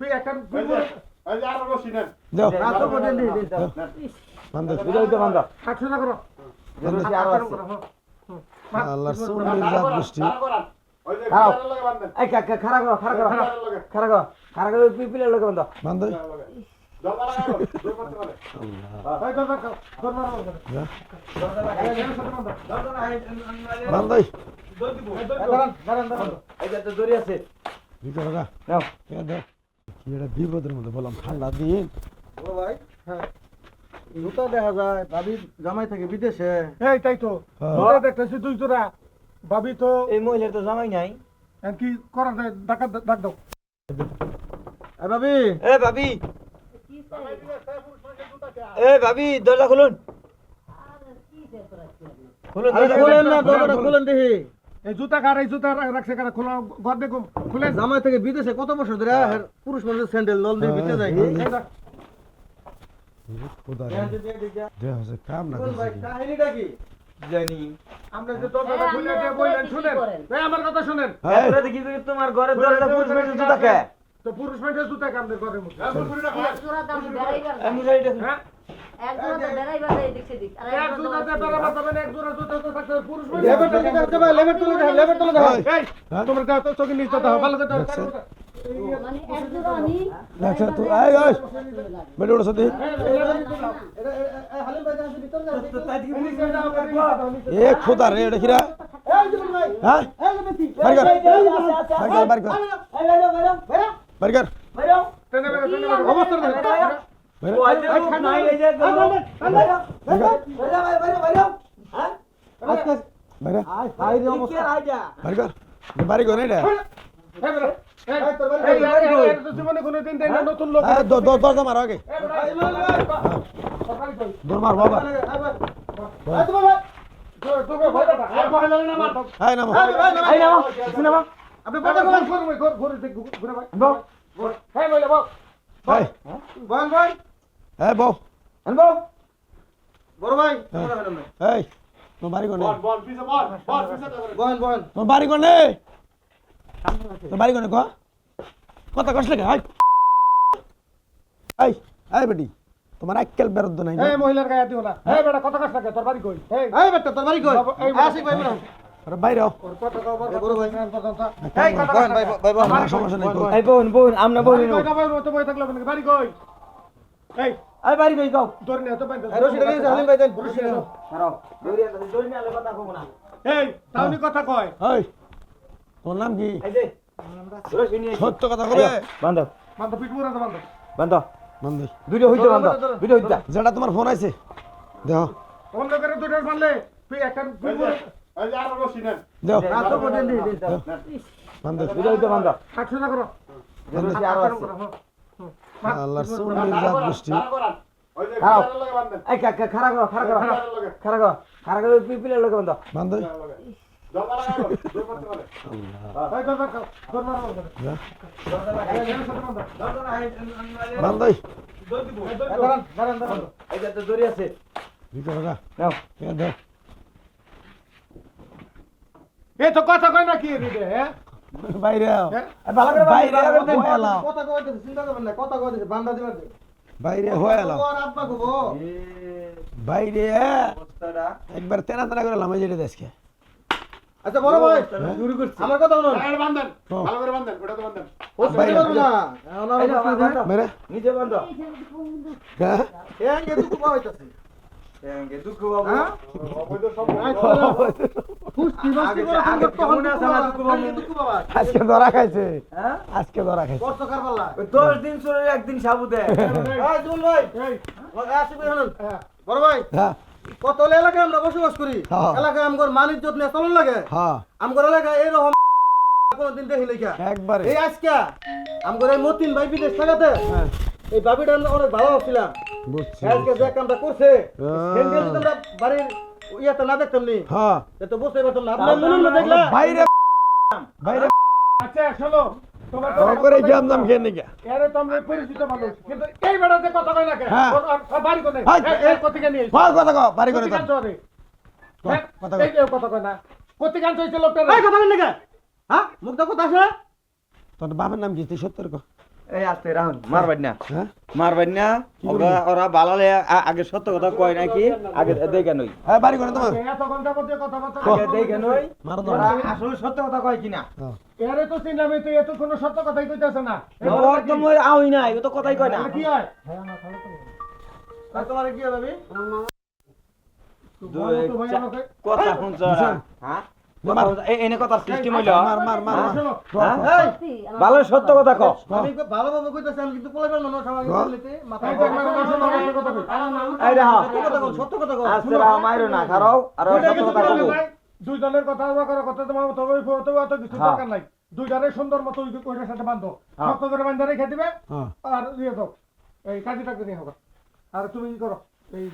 তুই একটা এই যে আর রশি নেন দাও না তো বলেন দি বন্ধ বিজয়তে বন্ধ 800 টাকা করো জরুরি আরো আছে আল্লাহর সুন্নির জাত গোষ্ঠী ওই যে বিচারের লগে বাঁধেন এই কাকা খাড়া করো খাড়া করো পিপিলের লোকে বন্ধ বন্ধ দরজা লাগাও দূর করতে পারে এই দরজা দরজা মারো বন্ধ দাঁড়ান এই যে দড়ি আছে ভিতরে গা নাও কি এটা বিপদের মধ্যে বললাম ঠান্ডা দিন ও ভাই হ্যাঁ জুতা দেখা যায় ভাবি জামাই থাকে বিদেশে এই তাই তো হ্যাঁ। জোড়া দেখতেছি দুই জোড়া ভাবি তো এই মহিলার তো জামাই নাই কি করা যায় ডাক দাও এ ভাবি এ ভাবি এ ভাবি দরজা খুলুন খুলুন আরে দরজা খুলেন না খুলুন। দরজাটা খুলেন দেখি এই জুতা রাখছে কারা খোলা ঘর দেখুন খুলে জামাই থেকে বিদেশে কত বছর ধরে পুরুষ মানুষের স্যান্ডেল দল দিয়ে ভিতরে যায় খোদা রে দেহ হচ্ছে কাম না ভাই কাহিনীটা কি জানি আমরা যে দরজাটা খুলে দিয়ে বললেন শুনেন এই আমার কথা শুনেন এরপরে দেখি যে তোমার ঘরের দরজা পুরুষ মানুষের জুতা কে তো পুরুষ মানুষের জুতা কামদের ঘরের মধ্যে আমি যাইটা হ্যাঁ এক জুতাতে বেড়াবার যাবে না এক জোড়া জুতা তো থাকতে হবে পুরুষ মানুষ লেবার তুলে দেখতে ভাই লেবার তুলে দেখা এই তোমরা তো চোখে নিচে দাও ভালো করে দেখছ তুই আয় আয় বেটা ওর সাথে হালিম ভাই যাচ্ছে ভিতরে যাও তো তাই থেকে পুলিশ এ খোদা রে এটা কিরা এই জীবন ভাই হ্যাঁ এই বেটি বাড়ি কর বাড়ি কর বাড়ি কর টেনে বেরো অবস্থা দেখো বেরো। ও আইতে নাই এই যে আজকে বাইরে হাই রে অবস্থা বাড়ি কর বাড়ি কর এটা জীবনে কোনোদিন দেয় না নতুন লোক দরজা মারো আগে দৌড় মার বাবা আয় নামো আই নাও সিনেমা আপনি বাটা গলা ঘুরে ঘুরে ভাই হ্যাঁ বলে বল এই বল ভাই এই বউ আনবো বড় ভাই এই তোর বাড়ি কোনে বল বল তোর বাড়ি কোনে তোর বাড়ি কোনে কথা কষ্ট লাগে এই এই বেটি তোমার আক্কেল বেরোদ্দ নাই এই মহিলার গায়ে দিও না এই বেটা কত কাজ থাকে তোর বাড়ি কই এই এই বেটা তোর বাড়ি কই আসি ভাই বড় আরে বাইরে আও ওর কত কবর বড় ভাই এই কথা বল ভাই ভাই বল আমার সমস্যা নাই এই বোন আমনা বোন নো তো বই থাকলো কেন বাড়ি কই এই আই বাড়ি কই গাও তোর নিয়ে তো বাইন্দা রশিদ নিয়ে হালিম ভাই দেন রশিদ নিয়ে ছাড়াও দড়ি আলে কথা কব না এই তাওনি কথা কয় এই তোর নাম কি এই যে রশি নিয়ে সত্য কথা কবে বন্ধ বান্ধ পিট মুরা বান্ধ বন্ধ বন্ধু দুটো হইতে বন্ধ দুটো হইতে যেটা তোমার ফোন আছে দেখো অন্য করে দুটো মারলে তুই একটা পিট মুরা এই যে আর রশি নেন দাও না তো বলেন দি বন্ধু দুটো হইতে বন্ধ 800 টাকা করো জরুরি আরো আছে আল্লাহর সুন্নির জাত গোষ্ঠী ওই যে বিচারের লগে বাঁধেন এই কাকা খাড়া করো পিপিলের লোকে বন্ধ বন্ধু দরজা লাগাও দূর করতে পারে এই দরজা দরজা মারো বন্ধু দাঁড়ান এই যে দড়ি আছে ভিতরে গা নাও দাও এই তো কথা কয় না কি রে হ্যাঁ বাইরে আও ভালো করে বাইরে হয়ে এলাও কথা কইতেছে চিন্তা করবেন না কথা কইতেছে বান্দা দিবার দে বাইরে হয়ে এলাও আর আব্বা কইবো বাইরে অবস্থাটা একবার তেনা তেনা করে লামাই যেতে দেশকে আচ্ছা বড় ভাই শুরু করছি আমার কথা শুনুন এই বাঁধেন ভালো করে বাঁধেন ওটা তো বাঁধেন ও বাইরে পারবো না ওনার মেরে নিচে বন্ধ হ্যাঁ এই যে তুই কোবা হইতাছে এঙ্গে দুঃখ বাবু হ্যাঁ ওই তো সব ফুসকি বাসকি করে আগে তুমি মনে আছে না দুঃখ বাবু? দুঃখ বাবা আজকে ধরা খাইছে হ্যাঁ আজকে ধরা খাইছে কষ্ট কার পাল্লা 10 দিন চলে একদিন সাবু দেয় এই জুল ভাই এই আসি ভাই শুনুন হ্যাঁ বড় ভাই হ্যাঁ কত এলাকায় আমরা বসবাস করি হ্যাঁ। এলাকায় আমগর মানিক যত নিয়ে চলন লাগে হ্যাঁ আমগর এলাকায় এরকম কোনদিন দেখি লেখা একবারে এই আজকে আমগর এই মতিন ভাই বিদেশ থাকাতে হ্যাঁ এই বাবিটা আমরা অনেক ভালো ছিলাম বুঝছি আজকে যে কামটা করছে হ্যাঁ। সেন্ডিল যদি আমরা বাড়ির ইয়াতে না দেখতাম নি হ্যাঁ তো বুঝতে পারতাম না আপনার মনে দেখলা বাইরে বাইরে আচ্ছা শোনো তোমার ধরা করে গিয়াম নাম খেয়ে নিকা এরে তো আমরা পরিচিত মানুষ কিন্তু এই বেড়াতে কথা কয় না কেন হ্যাঁ। বাড়ি কোনে হাই, এই কতিকা নিয়ে কয় কথা কও বাড়ি করে কতিকান চরে কথা এই কথা কয় না কতিকান চইছে লোকটা এই কথা বলেন না হ্যাঁ মুখ দেখো আসে তোর বাবার নাম কি তুই সত্তর কো এই আস্তে রাহুল মারবেন না হ্যাঁ মারবেন না ওরা বালালে আগে সত্য কথা কয় নাকি আগে দেখে নই হ্যাঁ বাড়ি করে তোমার এত ঘন্টা মধ্যে কথাবার্তা আগে দেখে নই মারো তো ওরা আসলে সত্য কথা কয় কিনা এরে তো চিনলাম তো এত কোনো সত্য কথাই কইতাছে না ওর তো মই আউই নাই ও তো কথাই কয় না কি হয় তোমার কি হবে কথা শুনছ হ্যাঁ এনে কথা সৃষ্টি হইল মার মার মার হ্যাঁ ভালো সত্য কথা কও আমি ভালোভাবে কইতাছি আমি কিন্তু পোলাইবার মানুষ আমাকে বলতে মাথা এই দেখো সত্য কথা কও আজকে মাইরো না খারাও আর সত্য কথা কও দুই দলের কথা করার কথা তোমার তবে অত কিছু দরকার নাই দুইটারে সুন্দর মতো ওইটার সাথে বাঁধো শক্ত করে বাঁধা রেখে দিবে আর দিয়ে দাও এই কাজীটাকে নিয়ে হবে আর তুমি কি করো এই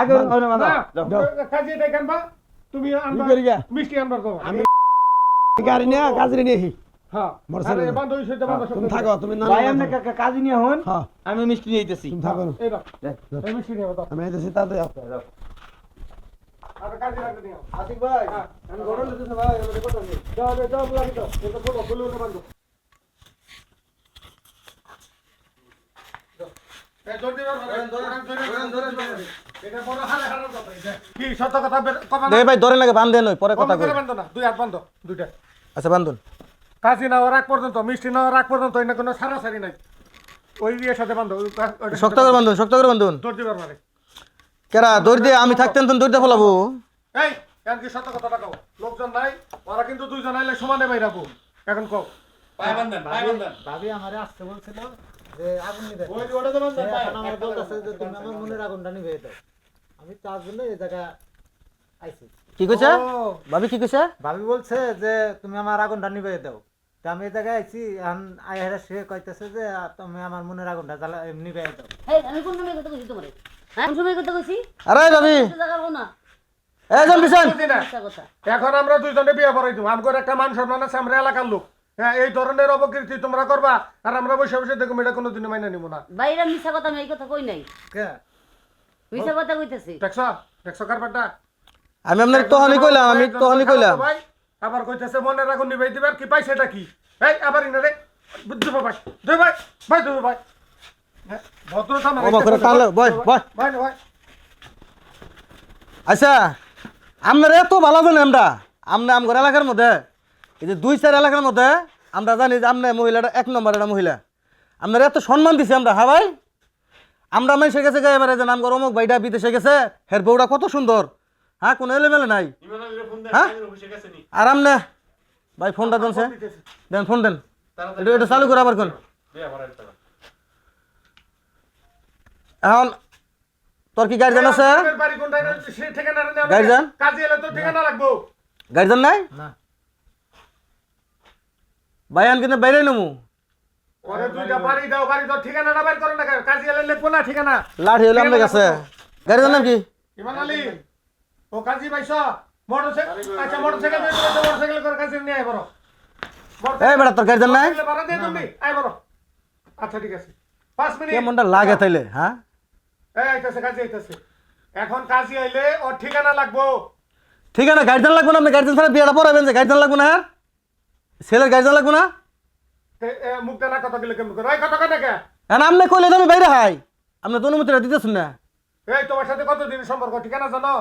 আগে ওনে মানা কাজী এটা কেনবা তুমি আনবা করি গা মিষ্টি আনবার কো আমি গাড়ি নিয়ে কাজরে নিয়ে হ্যাঁ মোটরসাইকেল আরে বাঁধো সেটা বাঁধো তুমি থাকো তুমি না ভাই আমনে কাজী নিয়ে হন হ্যাঁ আমি মিষ্টি নিয়ে আইতেছি তুমি থাকো এই দাও এই মিষ্টি নিয়ে দাও আমি আইতেছি তাতে আর কাজী রাখতে দিও আতিক ভাই আমি গরম দিতেছি ভাই আমাদের কথা নেই দাও দাও লাগি দাও এটা ফুলো ফুলো বাঁধো এই জলদি ধরে এটা বড় হারে হারে কথা এটা কি সত্য কথা কমা দে ভাই ধরে লাগে বান দেন পরে কথা কই করে বাঁধো না দুই হাত বাঁধো দুইটা আচ্ছা বান্ধন কাশি না রাখ পর্যন্ত মিষ্টি না রাখ পর্যন্ত এনে কোনো সারাসারি নাই ওই দিয়ে সাথে বাঁধো শক্ত করে বান্ধন দৌড় দিবার মানে কেরা দৌড় দিয়ে আমি থাকতেন তো দৌড় দিয়ে ফলাবো এই এখন কি সত্য কথাটা কও লোকজন নাই ওরা কিন্তু দুইজন আইলে সমানে বাইরাবো এখন কও পায় বান্ধেন ভাবি আমারে আসতে বলছিল যে আগুন নিবে ওই যে ওটা তো বান্ধেন পায় এখন আমার বলতাছে যে তুমি আমার মনের আগুনটা নিবে দাও আমি তার জন্য এই জায়গা আইছি কি কইছে ভাবি কি কইছে ভাবি বলছে যে তুমি আমার আগুনটা নিবে দাও তা আমি এই জায়গায় আইছি এখন আইহারা সে কইতেছে যে তুমি আমার মনের আগুনটা জ্বালা নিবে দাও এই আমি কোন সময় কথা কইছি তোমারে হ্যাঁ কোন সময় কথা কইছি আরে ভাবি জায়গা না এই জন বিশাল আচ্ছা কথা এখন আমরা দুইজনে বিয়ে পড়াই দেবো আমগর একটা মান সম্মান আছে আমরা এলাকার লোক হ্যাঁ এই ধরনের অপকীর্তি তোমরা করবা আর আমরা বসে বসে দেখো এটা কোনোদিনও মাইনে নিব না বাইরে মিছা কথা আমি এই কথা কই নাই কে মিছা কথা কইতেছি দেখছো দেখছো কারবারটা আমি আপনার তহনি কইলাম ভাই আবার কইতেছে মনে রাখুন নিবাই দিবার কি পাই সেটা কি এই আবার ইনা রে বুঝছো ভাই দুই ভাই ভাই দুই ভাই হ্যাঁ ভদ্রতা ও বকরে টানলে বয় বয় ভাই না ভাই আচ্ছা আপনার এত ভালো জানেন আমরা আমগর এলাকার মধ্যে এই যে 2-4 এলাকার মধ্যে আমরা জানি যে আপনি মহিলাটা 1 নম্বর একটা মহিলা আপনার এত সম্মান দিছি আমরা হ্যাঁ ভাই আমরা মানুষের কাছে যাই এবারে যে আমগর অমুক ভাইটা বিদেশে গেছে হের বউটা কত সুন্দর হ্যাঁ কোনো এলেমেলে নাই হ্যাঁ আর আমনে ভাই ফোনটা দেনছে দেন ফোন দেন এটা চালু করে আবার কোন এখন তোর কি গার্জেন আছে বাড়ি কোনটা সে ঠিকানা না গার্জেন কাজে এলে তো ঠিকানা রাখবো গার্জেন নাই না ভাইয়ান কিন্তু বাইরে নমু ওরে দুইটা বাড়ি দাও ঠিকানাটা বের করো না কাজে এলে লিখবো না ঠিকানা লাঠি হলো আপনার কাছে গার্জেন নাম কি ইমান আলী ও কাজী ভাইসা মোটরসাইকেল আচ্ছা মোটরসাইকেল করে কাজে নিয়ে আই বড় এই বেটা তোর গার্জেন নাই ভাড়া দিয়ে তুমি আই বড় আচ্ছা ঠিক আছে 5 মিনিট কেমনটা লাগে তাইলে হ্যাঁ এই আইতাছে কাজী আইতাছে এখন কাজী আইলে ওর ঠিকানা লাগবো ঠিক আছে গার্জেন লাগবে না আপনি গার্জেন ছাড়া বিয়েটা পড়াবেন যে গার্জেন লাগবে না আর ছেলের গার্জেন লাগবে না মুখ দেনা কথা গেলে কেমন করে ওই কথা কয় না কে এখন আপনি কইলে তো আমি বাইরে হাই আপনি তো অনুমতিটা দিতেছেন না এই তোমার সাথে কতদিন সম্পর্ক ঠিকানা জানো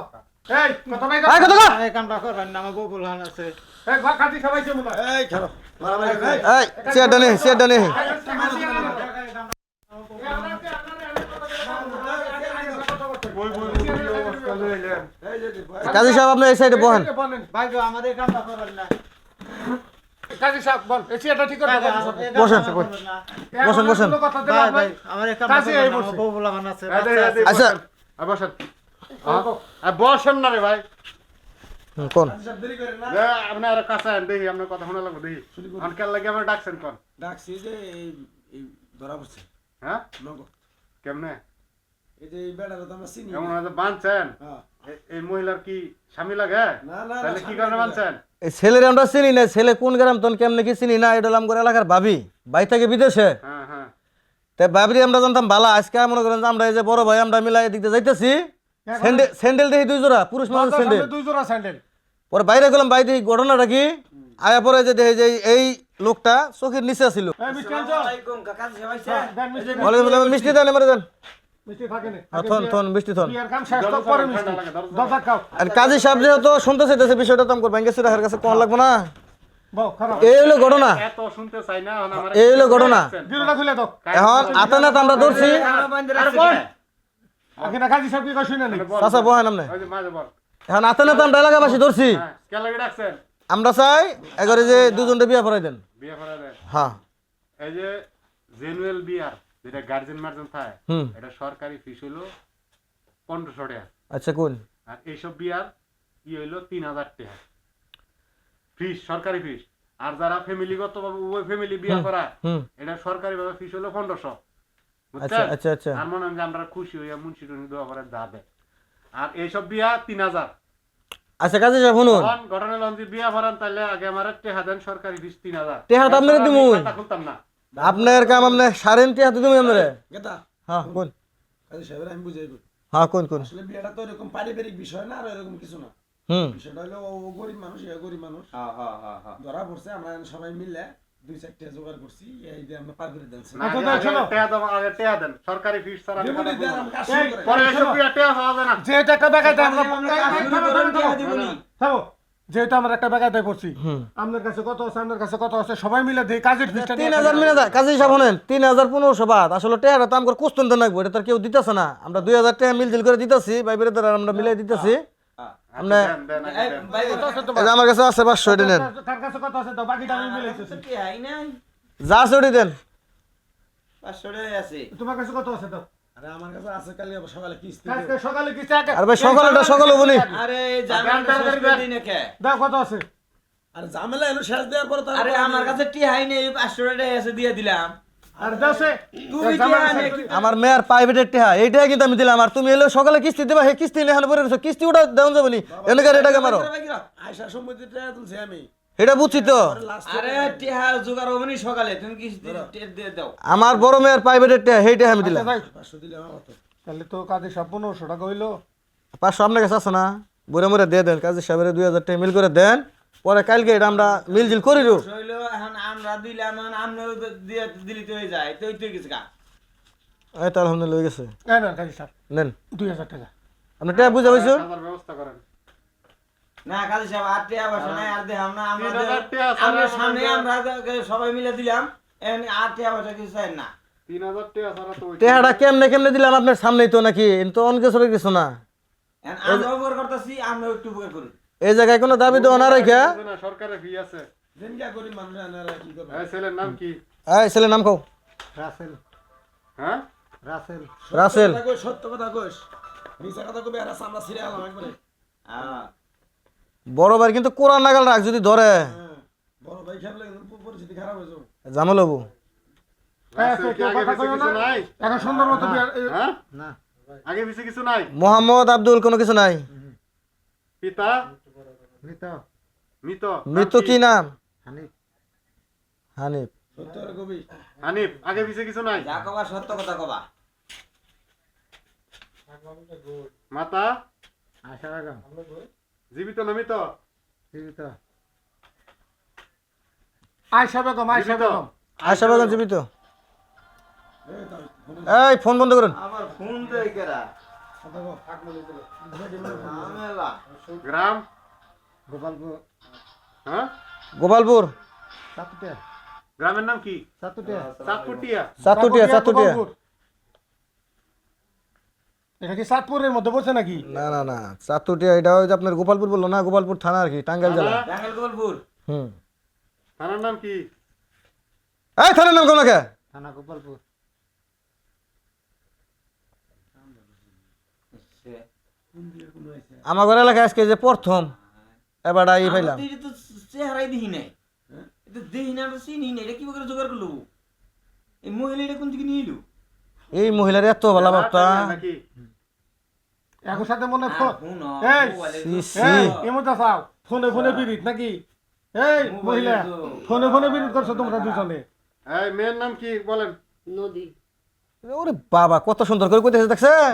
এই কথা নাই এই কথা কও এই কামটা করবেন না আমার বউ বলহান আছে এই ঘর কাজী সবাই যেমন এই খেলো মারামারি এই চেয়ারটা নেই কাজী সাহেব আপনি এই সাইডে বহেন ভাই গো আমার এই কামটা করবেন না কাজী সাহেব বল এই চেয়ারটা ঠিক করে দাও বসেন বসেন ভাই ভাই আমার এই কামটা কাজী এই করবেন না, বসে। আমার বউ বলহান আছে আচ্ছা বসেন বসেন না রে ভাই কোন দেরি করে না আপনার কাছে দেখি আপনার কথা শোনা লাগবে দেখি অনকার লাগে আমার ডাকছেন কোন ডাকছি যে এই ধরা পড়ছে হ্যাঁ নগদ কেমনে এই যে এই বেড়াটা তো আমরা চিনি এমন হয়তো বানছেন হ্যাঁ এই মহিলার কি স্বামী লাগে না না তাহলে কি কারণে বানছেন এই ছেলের আমরা চিনি না ছেলে কোন গ্রাম তখন কেমনে কি চিনি না এটা হলাম করে এলাকার ভাবি ভাই থেকে বিদেশে হ্যাঁ হ্যাঁ তাই ভাবিরি আমরা জানতাম ভালো আজকে মনে করেন যে আমরা এই যে বড় ভাই আমরা মিলাই এদিক দিয়ে যাইতেছি স্যান্ডেল দেখি 2 জোড়া পুরুষ মানুষ স্যান্ডেল দুই জোড়া স্যান্ডেল পরে বাইরে গেলাম ভাই দেখি ঘটনাটা কি আয়া পরে যে দেখি যে এই লোকটা চোখের নিচে ছিল। এই মিষ্টি আনছো? দেন মিষ্টি, মিষ্টি দেন এবারে দেন। মিষ্টি থাকে না। থন থন মিষ্টি থন। বিয়ার কাম শেষ তো পরে মিষ্টি। দরজা খাও। আর কাজী সাহেব যেহেতু শুনতে চাইতেছে বিষয়টা তো আমার ব্যাংকে সুরাহের কাছে কোন লাগবে না। বউ খারাপ। এই হলো ঘটনা, এত শুনতে চাই না এখন আমার এই হলো ঘটনা। গিরুটা খুলে দাও। এখন আতানাত আমরা ধরছি। আগে না কাজী সাহেব কি কই শুনে নি। চাচা বহেন আমনে। ওই যে মাঝে বল এখন আতানাত আমরা এলাকাবাসী ধরছি। হ্যাঁ কে লাগি রাখছেন আমরা চাই এগারে যে দুজনটা বিয়া পড়াই দেন। বিয়ে করা দেন হ্যাঁ এই যে জেনুয়েল বিয়ার যেটা গার্জেন মার্জেন থাকে হুম এটা সরকারি ফিস হলো 1500 টাকা আচ্ছা কোন আর এইসব বিয়ার কি হইলো 3000 টাকা ফিস সরকারি ফিস আর যারা ফ্যামিলিগত ভাবে ওই ফ্যামিলি বিয়া করা হুম এটা সরকারি ভাবে ফিস হলো 1500 আচ্ছা বুঝছেন আচ্ছা আচ্ছা আর মনে হয় যে আমরা খুশি হইয়া মুন্সি টুন্সি দোয়া করে দা দেয় আর এইসব বিয়া 3000 আচ্ছা কাজী সাহেব শুনুন, তখন ঘটনা লঞ্চি বিয়া ভরান তাহলে আগে আমার টেহা দেন সরকারি ফিস 3000 টেহা তো আপনারে দিমুই। খাতা খুলতাম না আপনার কাম আপনি সারেন্টি হাতে তুমি আমরে। গেতা হ্যাঁ কোন কাজী সাহেব আমি বুঝাই কই হ্যাঁ কোন কোন আসলে বিয়েটা তো এরকম পারিবারিক বিষয় না আর এরকম কিছু না। হুম বিষয়টা হলো ও গরিব মানুষ এ গরিব মানুষ ধরা পড়ছে আমরা সবাই মিলে 2-4টা জোগাড় করছি এই দিয়ে আমরা পার করে দেনছি না, আচ্ছা, আগে- দেন, আগে শোনো। টেহা দাও, আগে টেহা দেন সরকারি ফিস ছাড়া আমি কথা বলবো না। কাজ শুরু করে পরে এসব বিয়া টেহা পাওয়া যায় না যে টাকা বেকাইতে আমরা থামো। যেহেতু আমরা একটা বেকাইতে পড়ছি আপনার কাছে কত আছে আপনার কাছে কত আছে সবাই মিলে দেই কাজের ফিসটা 3000 মিলে যায় কাজী সাহেব শুনেন 3500 বাদ আসলে টেহাটা তো আমগর কুস্তন দেন লাগবে এটা তো আর কেউ দিতেছে না আমরা 2000 টাকা মিলজিল করে দিতেছি ভাই বেরে আমরা মিলাই দিতেছি আপনি দেন, দেন, আগে দেন। এই যে আমার কাছে আছে 500 এটা নেন তার কাছে কত আছে দাও বাকিটা আমি মিলাইতেছি যা আছে ওটি দেন। তোমার কাছে কত আছে দাও আরে আমার কাছে আছে কালি আবার সকালে কিস্তি আজকে সকালে কি টাকা আর ভাই সকালটা সকাল হবনি আরে জামানটা শেষ করে দিই না কে দাও কত আছে আরে ঝামেলা এলো শেষ দেওয়ার পর আরে আমার কাছে টিহাই নেই 500 টাকা এসে দিয়ে দিলাম আর দাসে তুমি টিহা নেই আমার মেয়ার প্রাইভেটের টেহা এইটাই কিন্তু আমি দিলাম আর তুমি এলো সকালে কিস্তি দেবা হে কিস্তি নেই পরে রয়েছো কিস্তি ওটা দেওয়া যাবে নি এনেকার এটাকে মারো আয়সা সম্মতিটা তুলছি আমি এটা বুঝছি তো লাস্ট আরে টিহা জোগাড় হবে নি সকালে তুমি কি দিয়ে দাও আমার বড় মেয়ের প্রাইভেটের টেহা সেইটাই আমি দিলাম 500 দিলে আমার কত তাহলে তো কাজে সব 1500 টাকা হইলো 500 আপনার কাছে আছে না বরে মরে দিয়ে দেন কাজী সাহেবের 2000 টাকা মিল করে দেন পরে কালকে এটা আমরা মিলজিল করি রো হইলো এখন আমরা দিলাম এখন আমরাও দিয়ে দিলিতে হয়ে যায় তুই তুই কিছু কা এই তো আলহামদুলিল্লাহ হয়ে গেছে এই না কাজী স্যার নেন 2000 টাকা আপনি টেহা বুঝে পাইছো খাবার ব্যবস্থা করেন না কাজে সব আর টিহা বসে নাই আর দেখাম না আমরা 3000 টাকা ছাড়া আমরা আমাদের- সামনে আমরা সবাই মিলে দিলাম এখন আর টিহা বসে কিছু চাই না 3000 টাকা ছাড়া তো ওই টেহাটা কেমনে কেমনে দিলাম আপনার সামনেই তো নাকি এন তো অনেক কিছু কিছু না এখন আমরা উপকার করতেছি আমরা একটু উপকার করি এই জায়গায় কোনো দাবি দেওয়া না রেখে বুঝে না, সরকারের ফি আছে দেন কি গরিব মানুষ আনারা কি করবে এই ছেলের নাম কি এই ছেলের নাম কও রাসেল হ্যাঁ রাসেল রাসেল কথা কইস সত্য কথা কইস মিছা কথা কইবে আর আমরা ছিড়ে আলাম একবারে বড় ভাই কিন্তু কোরআন নাগাল রাখ যদি ধরে বড় ভাই খেলে পরিস্থিতি খারাপ হয়ে যাবে জামাল হবো রাসেল কি আগে পিছে কিছু নাই এখন সুন্দর মতো হ্যাঁ আগে পিছে কিছু নাই মোহাম্মদ আব্দুল কোনো কিছু নাই পিতা মৃত মৃত মৃত্যু কি নাম হানিফ সত্য আর কবি হানিফ আগে পিছে কিছু নাই যা কবা সত্য কথা কবা মাতা আশা বেগম জীবিত না মৃত জীবিত আয়শা বেগম আয়শা জীবিত? বেগম আশা বেগম জীবিত এই ফোন বন্ধ করুন আমার ফোন দেই কেরা ঝামেলা গ্রাম গোপালপুর হ্যাঁ গোপালপুর সাতুটিয়া গ্রামের নাম কি সাতুটিয়া চাঁদপুটিয়া চাতুটিয়া এটা কি সাতপুরের মধ্যে পড়ছে নাকি না না না চাতুটিয়া এটা ওই যে আপনার গোপালপুর বললো না গোপালপুর থানা আর কি টাঙ্গাইল জেলা টাঙ্গাইল গোপালপুর হুম থানার নাম কি এই থানার নাম কোন কে থানা গোপালপুর আমার ঘর এলাকায় আজকে যে প্রথম এবার এই পাইলাম এটা তো চেহারাই দেখি নাই এটা দেখি না চিনি নাই এটা কি করে জোগাড় করলো এই মহিলা এটা কোন থেকে নিয়ে এলো এই মহিলার এত ভালো বার্তা নাকি এখন সাথে মনে ফোন ফোন এই, সি সি এই এমনটা চাও ফোনে ফোনে বিরিত নাকি এই মহিলা ফোনে ফোনে বিরিত করছো তোমরা দুজনে এই মেয়ের নাম কি বলেন নদী ওরে বাবা কত সুন্দর করে কইতেছে দেখছেন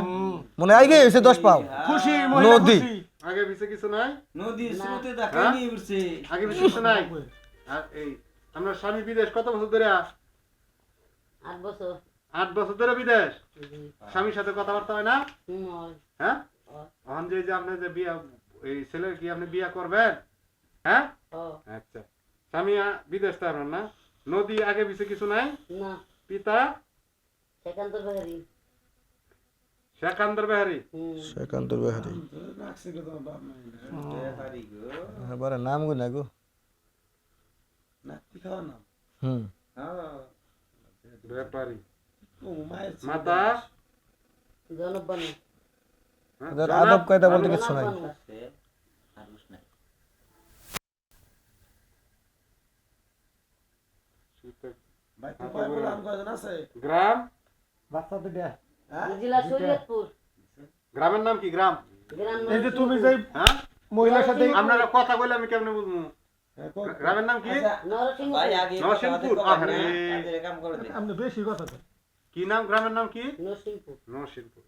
মনে আইগে হইছে 10 পাও খুশি মহিলা নদী। খুশি আগে পিছে কিছু নাই নদীর স্রোতে দেখা হ্যাঁ? নিয়ে উঠছে আগে পিছে কিছু নাই আর এই আপনার স্বামী বিদেশ কত বছর ধরে? 8 বছর 8 বছর ধরে বিদেশ। জি স্বামীর সাথে কথাবার্তা হয় না? হয় হ্যাঁ? হয় এখন যে আপনি যে বিয়া, এই ছেলের কি আপনি বিয়া করবেন? হ্যাঁ? হয় আচ্ছা। স্বামী বিদেশ তো আপনার না? নদী আগে পিছে কিছু নাই? না পিতা সেকান্তর বাহারি শেখান্দর বেহারি। সেকান্তর বেহারি রাখছি কত বাপ নাই পারি গো এবারে নাম গো না গো নাতি খাওয়া না হুম হ্যাঁ ব্যাপারী। ও মায়ের ছেলে। মাতা জনবানু হ্যাঁ, এদের জনাব আদব কায়দা বলতে কিছু নাই জনবানু আছে আর বুঝ নাই ভাই তো কয় বলে আম কয়জন আছে গ্রাম, বাচ্চা দুটা হ্যাঁ জেলা শরীয়তপুর গ্রামের নাম কি গ্রাম? গ্রাম এই যে তুমি যে হ্যাঁ? মহিলার সাথে আপনারা কথা বলে আমি কেমনে বুঝবো? হ্যাঁ, কয়? গ্রামের নাম কি? নরসিংহ ভাই আগে নরসিংপুর, আরে। কাজের কাম করে দে আপনি বেশি কথা তো কি নাম, গ্রামের নাম কি? নরসিংপুর নরসিংপুর।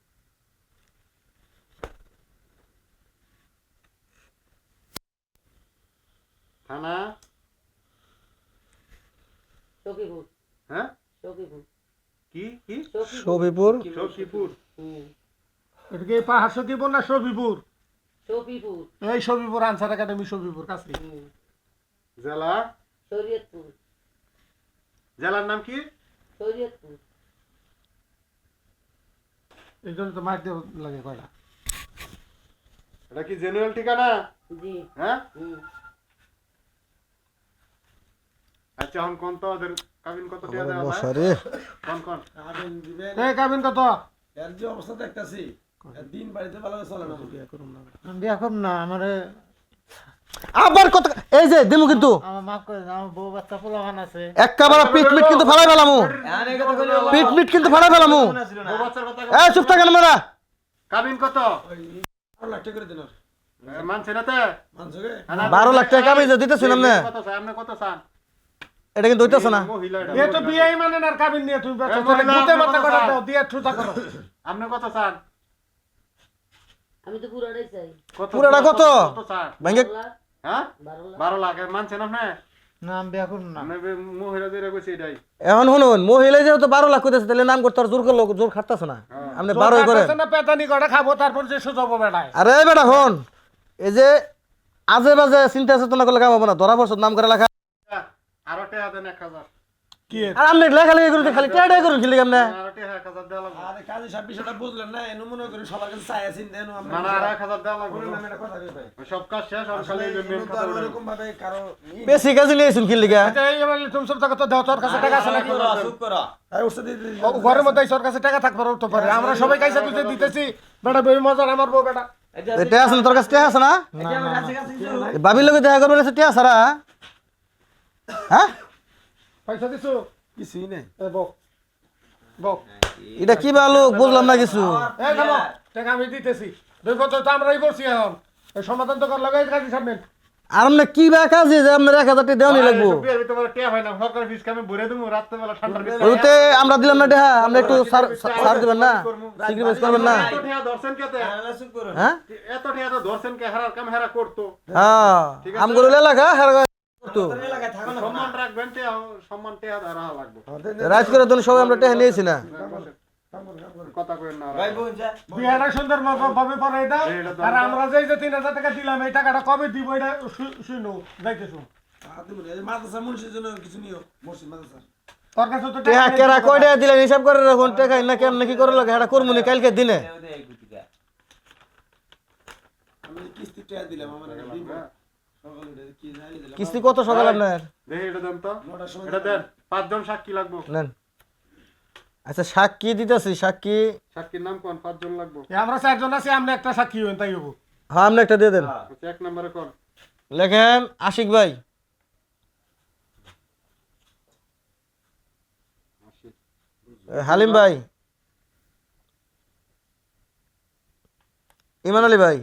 থানা? সখীপুর হ্যাঁ? সখীপুর কি কি? সবিপুর সখীপুর। হুম এটা কি পাহাড় সখীপুর না সবিপুর? সখীপুর এই সবিপুর আনসার একাডেমি সবিপুর কাছে হুম জেলা? শরীয়তপুর জেলার নাম কি? শরীয়তপুর এই জন্য তো মার দেওয়া লাগে কয়টা এটা কি জেনুয়েল ঠিকানা? জি হ্যাঁ? হুম আচ্ছা, এখন কোন তো ওদের কাবিন কত টাকা দেওয়া হয়? মশারে কোন? আবেন দিবেন এই কাবিন কত এর যে অবস্থা দেখতাছি এর দিন বাড়িতে ভালো চলে না আমি বিয়া করব না আমারে আবার কত এই যে দিমু কিন্তু আমার মাফ করে দাও, আমার বউ বাচ্চা পোলাপান আছে একেবারে পিট মিট কিন্তু ফালাই ফেলামু এখানে কথা কইলে পিট মিট কিন্তু ফালাই ফেলামু ছিল না বউ বাচ্চার কথা এই চুপ থাকেন মেরা কাবিন কত? ওই 12 লাখ টাকা করে দিন মানছে না তে? মানছগে 12 লাখ টাকা আমি যে দিতেছিলাম না কত চাই? আপনি কত চান? এটা কিন্তু হইতাছে না মহিলা এটা, এ তো মহিলা। বিয়েই মানে না আর কাবিন নিয়ে তুমি ব্যস্ত এই মহিলা, ভূতে আপনি মাথা কত কটা চান? দাও দিয়ে ঠুটা করো আপনি কত চান? আমি তো পুরাটাই চাই কত? পুরাটা কত? কত চান? ভাঙ্গে 12 লাখ হ্যাঁ? 12 লাখ 12 লাখ। মানছেন আপনি? না আমি বিয়া করব না আপনি মহিলা দিয়ে কইছি এটাই। এখন শুনুন মহিলা যেহেতু 12 লাখ কইতেছে তাহলে নাম করতে আর জোর করলো জোর খাটতাছে না আপনি 12 করে না পেতানি কটা খাবো তারপর যে সুযোগ বেড়ায় আরে বেটা হন এই যে আজে বাজে চিন্তা চেতনা করলে কাম হবে না ধরা পড়ছ নাম করে লেখা আরো টাকা দেন 1000। কি আর আপনি লেখা লেখা করুন খালি টেডা করুন খেলি কেমনে আরো টাকা 1000 দেওয়া লাগবে। আরে কাজে সব বিষয়টা বুঝলেন না এনু মনে করি সবার কাছে চাই আছেন দেন আমরা না না, আর 1000 দেওয়া লাগবে। বললাম এটা কথা কই ভাই সব কাজ শেষ, আর আসলে খালি যে মেন এনু তো কথা আর বলবেন। ওরকম ভাবে কারো বেশি কাজে নিয়েছুন খেলি গা আচ্ছা এই এবার তুমি সব টাকা তো দাও তোর কাছে টাকা আছে নাকি চুপ করো আর ওর সাথে ও, ঘরের মধ্যে তোর কাছে টাকা থাকবে তো পারে আমরা সবাই কাইসা তুই দিতেছি বেটা বেবি মজার আমার বউ বেটা এটা আছে না তোর কাছে টেহা আছে না এটা আমার কাছে কাছে কিছু এই বাবির লগে দেখা করবে টেহা সারা হ্যাঁ পয়সা দিছো কিছুই নেই এ বউ বউ এটা কি ভালো বুঝলাম না কিছু এই থামো টাকা আমি দিতেছি দেখো তো আমরাই করছি এখন এই সমাধান তো কর লাগাই কাজী সামনে আর আপনি কি বা কাজে যে আপনার 1000 টাকা দেওয়ানি লাগবো এসব বিয়ের ভিতরে বলে টাকা হয় না, সরকারি ফিস আমি ভরে দেবো রাত্রেবেলা ঠান্ডার ভিতরে। ওতে আমরা দিলাম না টেহা আমরা একটু সার দিবেন না সিক্রিফাইস করবেন না এত টাকা ধরছেন কেতে? চুপ করো হ্যাঁ এত টাকা তো ধরছেন কে? হারার কাম হারা করতো। হ্যাঁ আমগুলো এলাকা হেরা তো এলাকায় থাকো না সম্মান রাখবেন, টাকা সম্মান টাকা ধরা লাগবে। রাজ করে তো সবাই আমরা টেহা নিয়েছি না কথা কইেন না। ভাই বোন যা বিয়াটা সুন্দর ভাবে পরে দাও এটা দাও, আর আমরা যে 3000 টাকা দিলাম এই টাকাটা কবে দিব এটা শুনো যাইতেছো আদিম এই মাদ্রাসা মুন্সির জন্য কিছু নিও মসজিদ মাদ্রাসা তোর কাছে তো টেহা টাকা নেই, কেরা কয়টা দিলেন হিসাব করে রাখুন টাকা না কেমন কি করে লাগে এটা করমুনি কালকে দিনে দে এক গুটিকা আমি কিস্তি টাকা দিলাম আমার একটা দিব সকালে কি জানি দিলাম কিস্তি কত সকাল আপনার দেখি এটা দেন তো, 9টার সময় এটা দেন। 5 জন সাক্ষী লাগবো। নেন আচ্ছা সাক্ষী দিতেছি সাক্ষী সাক্ষীর নাম কোন? 5 জন লাগবো। আমরা 4 জন আছি আমরা একটা সাক্ষী হইন তাই হবো হ্যাঁ আপনি একটা দিয়ে দেন আচ্ছা, 1 নম্বরে কোন? লেখেন আশিক ভাই হালিম ভাই ইমান আলী ভাই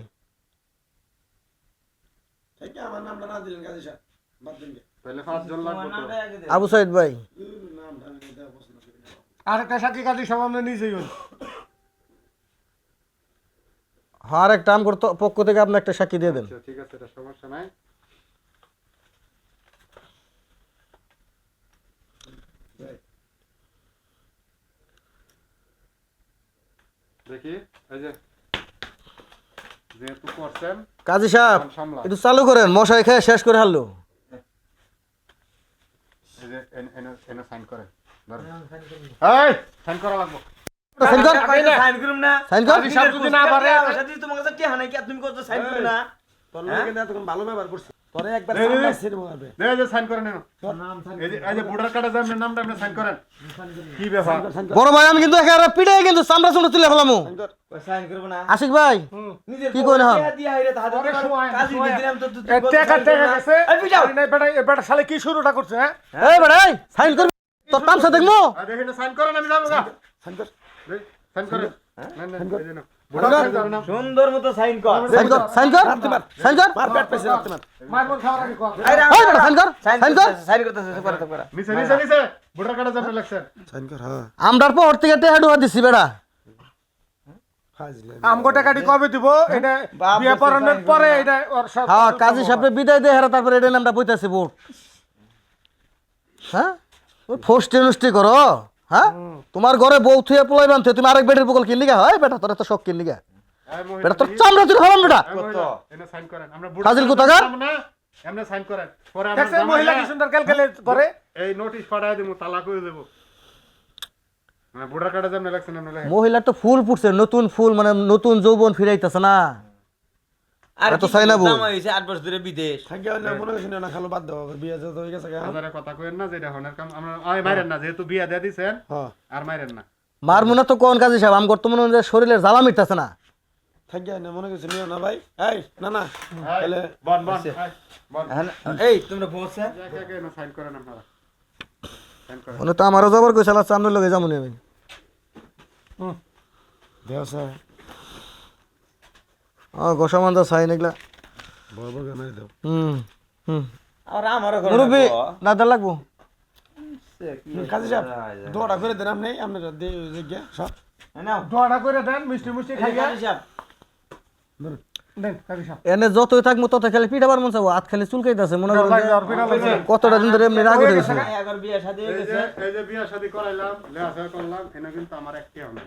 ঠিক আমার নামটা না দিলেন কাজী সাহেব বাদ দিন তাহলে 5 জন লাগবো তো। নামটা আগে দে আবু সাইদ ভাই নামটা আমি দেওয়া পছন্দ করি না আর একটা সাক্ষী কাজী সব আমরা নিজেই হইন আর একটা আমগর পক্ষ থেকে আপনি একটা সাক্ষী দিয়ে দেন আচ্ছা ঠিক আছে, এটা সমস্যা নাই। দেখি এই যে যেহেতু করছেন কাজী সাহেব সামলা একটু চালু করেন, মশাই খেয়ে শেষ করে হারলো। এই যে এনে সাইন করেন ধরেন এই সাইন করা লাগবে সাইন কর, সাইন করুম না সাইন কর। কাজী সাহেব যদি না পারে তোমার কাছে টিহা নাই কি তুমি কত সাইন করবে না তোর লোকে কিন্তু এতক্ষণ ভালো ব্যবহার করছিস তোরে একবার দে, দে, দে। সামলাই ছেড়ে মারবে দে এই যে সাইন করেন এনো এই যে ভোটার কার্ডে যে আপনার নামটা আপনি সাইন করেন কি ব্যাপার বড় ভাই আমি কিন্তু একেবারে পিড়ে কিন্তু চামড়া চুমড়া তুলে ফেলামু। সাইন করব না আশিক ভাই নিজের কি কইন হন? টিহা দিয়া হইরে তাহাদের পরে সময়, কাজী সময়। দিলাম তো এ টাকা টাকা গেছে এই পিটাও এই বেটা এই বেটা শালে কি শুরুটা করছে হ্যাঁ এই বেটা এই সাইন করবি তোর তামসা দেখমু। আর দেখেন সাইন করেন আমি যাবো গা সাইন কর সাইন করেন না না এই যে নাও। ভোটার কার্ডে নাম সুন্দর মতো সাইন কর সাইন কর, সাইন কর, সাইন কর। মার পেট পেছে রাখতে মার মার মন খাওয়ার আগে কর এই রে, এই বেটা সাইন কর, সাইন কর। সাইন করতেছে করে তো করে নিচে নিচে নিচে ভোটার কার্ডে যে আপনি লাগছেন সাইন কর হ্যাঁ আমরার পর থেকে টেহা ডুয়া দিছি বেটা। ফাজলে আমগো টাকাটি কবে দিব এটা বাপ বিয়ে বলছে পড়ানোর সাইন পরে এটা ওর সব হ্যাঁ কাজী সাহেবের বিদায় দিয়ে হেরা তারপরে এটা নামটা বইতাছে ভোট। হ্যাঁ ওই ফষ্টি নষ্টি করো। হ্যাঁ তোমার ঘরে বউ থুয়ে পোলাই বানতে তুমি আরেক বেটের বকল কিনলি গা হয় বেটা, তোর এত শখ কিনলি গা এই মহিলা বেটা, তোর চামড়া তুই হলাম বেটা। এই মহিলা, এনে সাইন করেন আমরা ভোটার ফাজিল কার্ডে কোথাকার? নাম না এমনি সাইন করেন পরে আমরা দেখছেন মহিলা কি সুন্দর ক্যালকুলেট করে এই নোটিশ পাঠায় দেবো তালাক করে দেবো মানে ভোটার কার্ডে যে আপনি লাগছেন আপনি লেখেন মহিলার তো ফুল ফুটছে, নতুন ফুল মানে নতুন যৌবন ফিরাইতেছে না। আর এত কি চাই না বউ। জামাই হইছে 8 বছর ধরে বিদেশ থাকি না মনে করছিস না খালো বাদ দাও বিয়ে যত হয়ে গেছে গা হাজারে কথা কইেন না যেটা হনের কাম আমরা আয় মাইরেন না যেহেতু বিয়া দিয়ে দিছেন হ্যাঁ আর মাইরেন না মার মনে তো কোন কাজী সাহেব আম করতে মনে হয় যে শরীরের জ্বালা মিটতেছে না। থাকি না মনে করছিস নিও না ভাই এই না না তাহলে বন বন আয়, বন এই তোমরা বলছ একে একে না সাইন করেন আপনারা সাইন করেন মনে তো আমারও জবর কইছে আল্লাহ সামনে লগে যামুনি আমি। দেও স্যার গোসা মান্দা চাই নাগলা। বড় বড় গানা দাও হুম হুম আর আমারও ঘরে মুরব্বি না দা লাগবো। কাজী সাহেব দোড়া করে দেন আপনি আপনারা দে গিয়া সব নাও দোয়াটা করে দেন মিষ্টি মিষ্টি খাইয়া কাজী সাহেব দেন কাজী সাহেব এনে যতই থাকবো তত খালি পিঠাবার মন চাবো, হাত খালি চুলকাইতেছে মনে করেন যে আর পিঠা লাগবে কতটা দিন ধরে এমনি রাগ হয়ে গেছে। একবার বিয়ে শাদী হয়ে গেছে এই যে বিয়া শাদী করাইলাম লেখাপড়া করলাম এনে কিন্তু আমার একটি হবে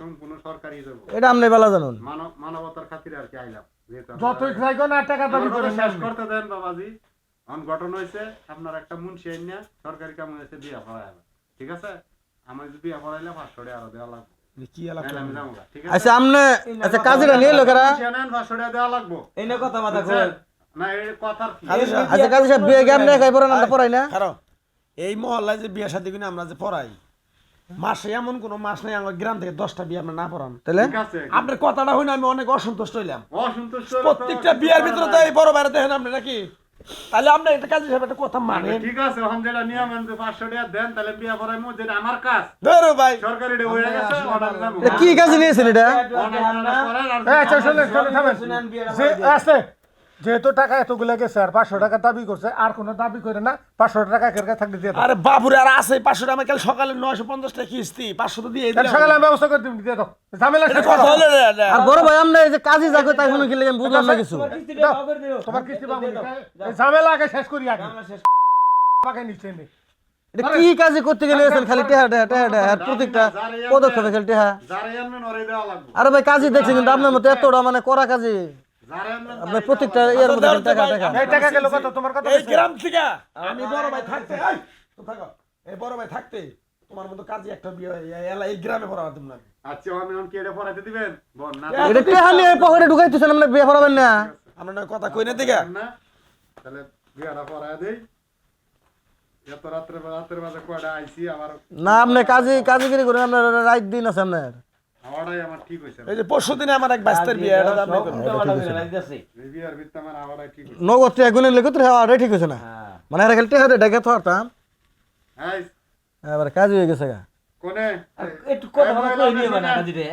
সম্পূর্ণ সরকারি যাব এটা আপনি বেলা জানুন। মানবতার খাতিরে আর কি আইলাম যেহেতু যতই খাইগো না টাকা দাবি করে শেষ করতে দেন বাবাজি গঠন হয়েছে আপনার একটা মুন্সি আইনা সরকারি কাম হয়েছে বিয়া পড়াইলাম ঠিক আছে আমার যদি বিয়া পড়াইলে 500 টাকা আরো দেওয়া লাগবে কি এলাকা নাহলে আমি যাবো গা, ঠিক আছে আচ্ছা আমনে আচ্ছা কাজীরা নিয়ে লোকেরা। মুন্সি আনেন 500 টাকা দেওয়া লাগবে এই না কথা মাথা বুঝছেন? কই না এই কথার কি কাজী সাহেব আচ্ছা কাজী সাহেব বিয়ে গেম না খাই পড়ান আমরা পড়াই না। কারণ এই মহল্লায় যে বিয়ে শাদী কিনে আমরা যে পড়াই মাসে এমন কোনো মাস নাই আমার গ্রাম থেকে 10টা বিয়ে আমরা না পড়ান তাহলে ঠিক আছে আপনার কথাটা হইনা আমি অনেক অসন্তুষ্ট হইলাম অসন্তুষ্ট হলে তো- প্রত্যেকটা বিয়ের ভিতরে তো এই বড় বাইরে দেখেন আপনি নাকি তাহলে আপনি একটা কাজী সাহেব একটা কথা মানেন ঠিক আছে এখন যেটা নিয়ম আনতে 500 টাকা দেন তাহলে বিয়া পড়াইমু যেটা আমার কাজ ধরো ভাই সরকারি ডে হয়ে গেছে অর্ডার যাবো এটা কি কাজে নিয়েছেন এটা? আচ্ছা শুনেন শুনেন থামেন যে আছে যেহেতু টাকা এতগুলো গেছে আর 500 টাকা দাবি করছে আর কোনো দাবি করে না 500 টাকা কেরকা থাকতে দিয়ে দাও আরে বাবুরে আর আছে 500 টাকা কাল সকালে 950 টাকা কিস্তি 500 তো দিয়ে তাহলে দিলাম সকালে আমি ব্যবস্থা করে দিন দিয়ে দাও ঝামেলা শেষ কথা করো। হলো রে আর বড় ভাই আমরা এই যে কাজী যাকে তাই কোনো কি লাগে আমি বুঝলাম না কিছু। তোমার কিস্তি পাবো না। এই ঝামেলা আগে শেষ করি আগে আমাকে নিচে নে এটা কি কাজে করতে গেলে এসেন খালি টেহা টেহা টেহা টেহা আর প্রত্যেকটা পদক্ষেপে খালি টেহা। যারা আনবেন ওরে দেওয়া লাগবে আরে ভাই কাজী দেখছি কিন্তু আপনার মতো এতটা মানে করা কাজী যারা আনবেন আপনার প্রত্যেকটা ইয়ের মধ্যে খালি টাকা টাকা। এই টাকা গেল কত তোমার কত এই গেছে? গ্রাম থেকে আমি বড় ভাই থাকতে এই তো থাকো এই বড় ভাই থাকতে তোমার মতো কাজী একটা বিয়ে এই গ্রামে পড়া তুমি না আচ্ছা আমি কি এটা পড়াইতে দিবেন বল না এটা টেহা নিয়ে পকেটে ঢুকাইতেছেন আপনি বিয়ে করাবেন না। আমরা না কথা কই না দিগা না তাহলে বিয়াটা পড়ায় দেই এত রাতের মাঝে কয়টা আইছি আবার না আপনি কাজীগিরি করেন, আপনার রাইট দিন আছে আপনার। আওয়াটাই আমার ঠিক হইছে এই যে পরশুদিনে আমার এক বাস্তের বিয়ে এটা আপনি করেন। এই বিয়ার ভিতরে আমার আওয়াটাই ঠিক হইছে নগদ টেহা গুনে লেগে তো আরে ঠিক হয়েছে না মানে এরা খালি টেহা ডেকে তো হারতাম এই এবার কাজী হয়ে গেছে গা। কোনে একটু কথা বলা কই নিয়ে বানা কাজী রে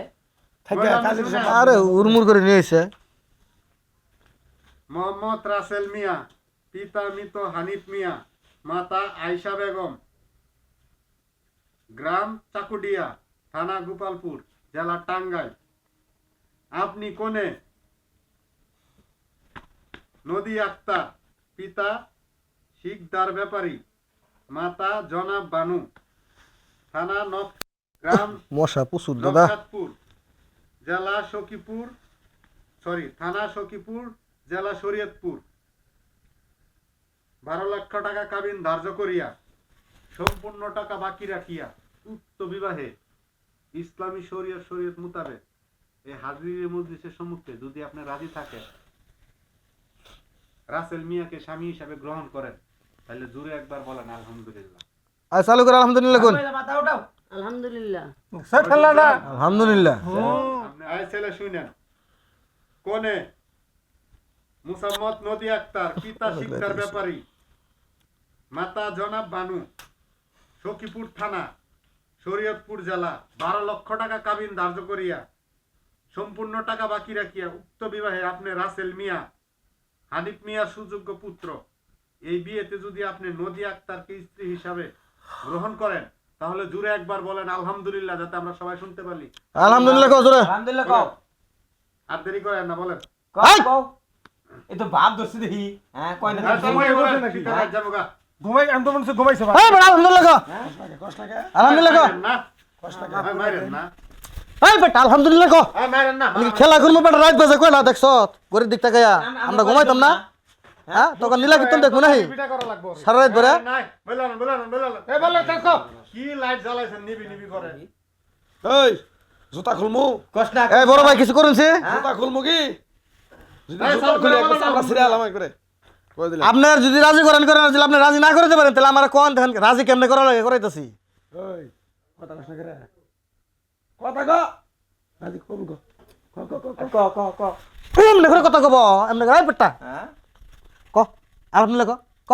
থাকবে কাজী সাহেব আরে উড়মুড় করে নিয়ে এসে মোহাম্মদ রাসেল মিয়া পিতা মৃত হানিফ মিয়া মাতা আয়েশা বেগম গ্রাম চাকুডিয়া থানা গোপালপুর জেলা টাঙ্গাইল আপনি কোনে নদী আক্তার পিতা শিকদার ব্যাপারী মাতা জনাব বানু থানা গ্রাম মশা প্রচুর দাদা। নকশাদপুর জেলা সখীপুর থানা সখীপুর, জেলা শরীয়তপুর 12 লক্ষ টাকা কাবিন ধার্য করিয়া সম্পূর্ণ টাকা বাকি রাখিয়া উক্ত বিবাহে ইসলামী শরীয়ত মোতাবেক এই হাজির মজলিসের সম্মুখে যদি আপনি রাজি থাকেন, রাসেল মিয়াকে স্বামী হিসাবে গ্রহণ করেন, তাহলে জোরে একবার বলেন আলহামদুলিল্লাহ। আর চালু করে আলহামদুলিল্লাহ কোন মাথা উঠাও। আলহামদুলিল্লাহ। সে ঠেলা না আলহামদুলিল্লাহ। আপনি আয় ছেলে শুনেন, কোনে মুসাম্মদ নদী আক্তার, পিতা শিকদার ব্যাপারী, মাতা জনাব বানু, সখীপুর থানা শরীয়তপুর জেলা 12 লক্ষ টাকা কাবিন ধার্য করিয়া সম্পূর্ণ টাকা বাকি রাখিয়া উক্ত বিবাহে আপনি রাসেল মিয়া হানিফ মিয়ার সুযোগ্য পুত্র। এই বিয়েতে যদি আপনি নদী আক্তারকে স্ত্রী হিসাবে গ্রহণ করেন, তাহলে জুড়ে একবার বলেন আলহামদুলিল্লাহ, যাতে আমরা সবাই শুনতে পারি। আলহামদুলিল্লাহ কও জোরে। আলহামদুলিল্লাহ কও। আর দেরি করেন না, বলেন। কও কও। এ তো বাপ দোষ দেখি। হ্যাঁ কয় না। ঘুমাই আমি তো মনে হচ্ছে ঘুমাইছে ভাই। এই বেটা আলহামদুলিল্লাহ কও। আলহামদুলিল্লাহ কও। এই বেটা আলহামদুলিল্লাহ কও। আমি খেলা করবো বেটা রাত বাজে কয়লা দেখছ গরিব দিক তাকায়া আমরা ঘুমাইতাম না। হ্যাঁ তখন নীলা কীর্তন দেখবো নাহি পিঠা করা লাগবে সারা রাত ধরে। এ বলে দেখো কি লাইট জ্বালাইছেন নিবি নিবি করে? এই জুতা খুলমু, কষ্ট না। এই বড় ভাই কিছু করুন সে জুতা খুলমু কি? যদি জুতা খুলে একবার চামড়া ছিঁড়ে আলাম করে কই দিলাম। আপনার যদি রাজি করেন যদি আপনি রাজি না করতে পারেন তাহলে আমার কোন দেখেন রাজি কেমনে করা লাগে করাইতেছি। এই কথা কষ্ট করে কথা কো, আজি কোন কো ক এমনি করে কথা কব এমনি করে বেটা হ্যাঁ ক আলহামদুলিল্লাহ ক ক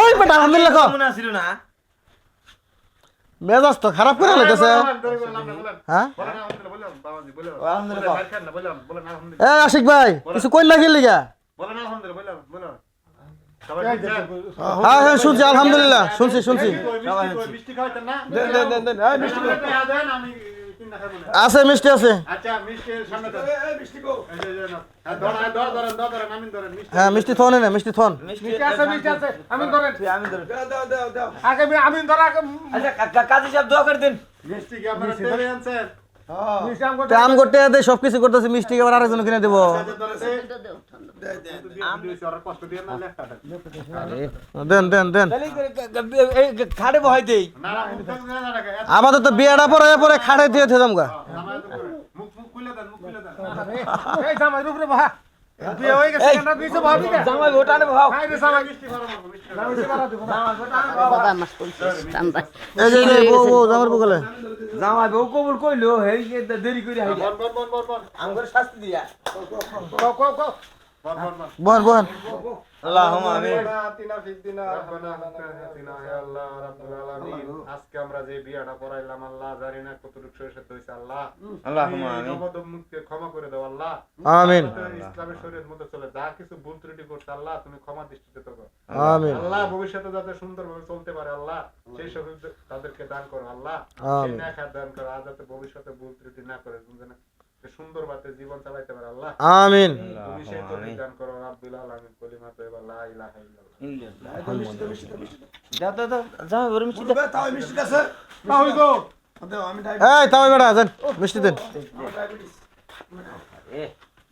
ওই বেটা আলহামদুলিল্লাহ ক। মনে আসিল না। মেজাজ তো খারাপ করে লাগতেছে। হ্যাঁ এ আশিক ভাই কিছু কই না গেলি গা। হ্যাঁ হ্যাঁ শুনছি আলহামদুলিল্লাহ শুনছি মিষ্টি খাইতেন না? দেন দেন দেন দেন এই মিষ্টি কো, আমি কিনা খাবো না। আছে মিষ্টি আছে। আচ্ছা মিষ্টির সামনে দেন। এই মিষ্টি কো, এই যে না ধরেন আমি ধরেন মিষ্টি। হ্যাঁ মিষ্টি থন না মিষ্টি থন। মিষ্টি আছে আমি ধরেন আমি ধরে। দাও দাও দাও। আগে আমি ধর আগে আচ্ছা কাজী সাহেব দোয়া করে দিন। মিষ্টি কি আপনারা টেনে আনছেন? মিষ্টি আম করতে কাম করতে দে সবকিছু করতেছি মিষ্টি আবার আরেকজন কিনে দেবো। আচ্ছা ধরেছে দে দে দে। আমি দিছি আর কষ্ট দিয়ে না লেখাটা। দেন দেন দেন তাহলে খাড়ে বহাই দেই। না না মুখ থেকে না রাখে। আমাদের তো বিয়েটা পরে খাড়ে দিয়ে থেতাম গা। মুখ খুলে দেন, মুখ খুলে দেন। এই জামাই রূপ রে বাহা বিয়ে হয়ে গেছে কেন দিছো ভাবি না জামাই ভোটানে ভাও। খাই রে জামাই মিষ্টি খাওয়াবো, মিষ্টি না মিষ্টি বাড়া দিব না বাবা মাস করছিস ঠান্ডা। এই যে বউ জামার বগলে জামাই বউ কবুল কইলো হেই দেরি করে আইলা। বন আমগর শাস্তি দিয়া। কও কও কও বহন বহন আল্লাহুম্মা আমিন। আজকে আমরা যে বিয়াটা পড়াইলাম আল্লাহ জানি না কতটুকু সহিষ্ণু হইছে আল্লাহ। আল্লাহুম্মা আমিন। নবদম্পতিকে ক্ষমা করে দাও আল্লাহ। আমিন ইসলামের শরীয়ত মতো চলে যা কিছু ভুল ত্রুটি করছে আল্লাহ তুমি ক্ষমা দৃষ্টিতে দেখো আমিন আল্লাহ। ভবিষ্যতে যাতে সুন্দরভাবে চলতে পারে আল্লাহ সেই সব তাদেরকে দান করো আল্লাহ। সেই আমিন নেক দান করো আর যাতে ভবিষ্যতে ভুল ত্রুটি না করে যেন সুন্দর ভাবে জীবন চালাইতে পারে আল্লাহ। আমিন তুমি সেই তৌফিক দান করো রাব্বুল আলামিন। কলিমা তাইয়্যিবা লা ইলাহা ইল্লাল্লাহ। দাও দাও দাও জামাই বড় মিষ্টি বলবে তাও মিষ্টি আছে। না হই গো দাও আমি এই তাও বেটা দেন মিষ্টি দেন। এ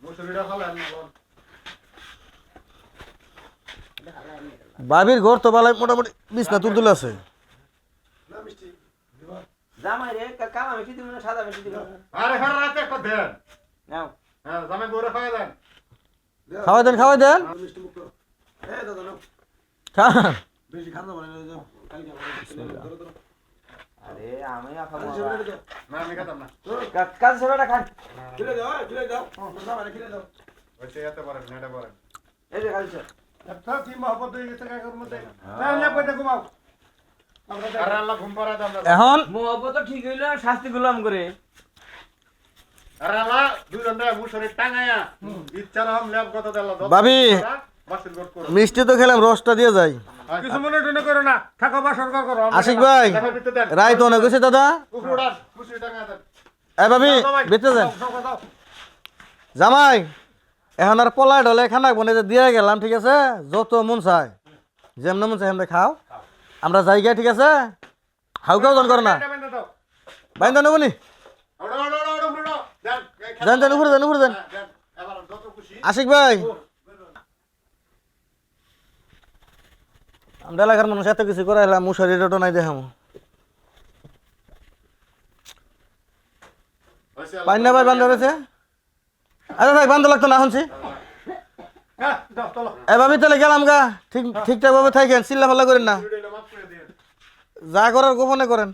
মুসুরিটা খাবেন না বল। বাবির ঘর তো বালাই মোটামুটি বিছনা তুলতুল আছে। না মিষ্টি জামাই রে কালা মিষ্টি দিব না সাদা মিষ্টি দিব? আরে ঘর রাতে একটা দেন। নাও। হ্যাঁ জামাই বউরে খাওয়া দেন। খাওয়াই দেন আর মিষ্টি মুখ করো। এই দাদা নাও। খান বেশি খান না বলে যাও। কালকে ধরো ধরো। আরে আমি খাবো। না আমি খেতাম না। কাজী সাহেবটা খান। খুলে দাও খুলে দাও। সামনে খুলে দাও। ওইটা এত পারেন না এটা পারেন। এই যে কাজী সাহেব। একটা কি মহব্বত হয়ে গেছে কাকার মধ্যে তাহলে কইতে ঘুমাও আমরা আর আল্লাহ ঘুম পাড়ায় দাও আমরা। এখন মোহব্বত তো ঠিক হইলো শাস্তি গুলাম করে। আর আল্লাহ দুইজন দেয় মুসুরি টাঙায়া ইচ্ছার হম ল্যাব কত দিল। ভাবি বাসিল গোট করো। মিষ্টি তো খেলাম রসটা দিয়ে যাই। কিছু মনে টনে করো না থাকো বা সরকার করো আশিক ভাই দেখা ভিতরে দেন। রায় তো অনেক হয়েছে দাদা। উপরে উড়ান মুসুরি টাঙায়া দেন। এই ভাবি বেঁচে যান জামাই এখন আর পলায় ঢলে খানা বনে দিয়ে গেলাম ঠিক আছে। যত মন চায় যেমন মন চায় আমরা খাও আমরা যাই গিয়া ঠিক আছে। হাউকাও জন করে না বাইন্দা নেবনি ওড়া ওড়া যান যান উপরে যান উপরে যান হ্যাঁ, দেন। এবার যত খুশি আশিক ভাই আমরা এলাকার মানুষ এত কিছু করে এলাম মুশারিটা নাই দেখামো হয়েছে, পাইনা ভাই বান্ধব রয়েছে আরে ভাই বান্ধব লাগতো না শুনছি হ্যাঁ যাও চলো এভাবে তাহলে গেলাম গা ঠিকঠাক ভাবে থাকেন চিল্লা ফাল্লা করেন না ভিডিওটা মাফ করে দিন। যা করার গোপনে করেন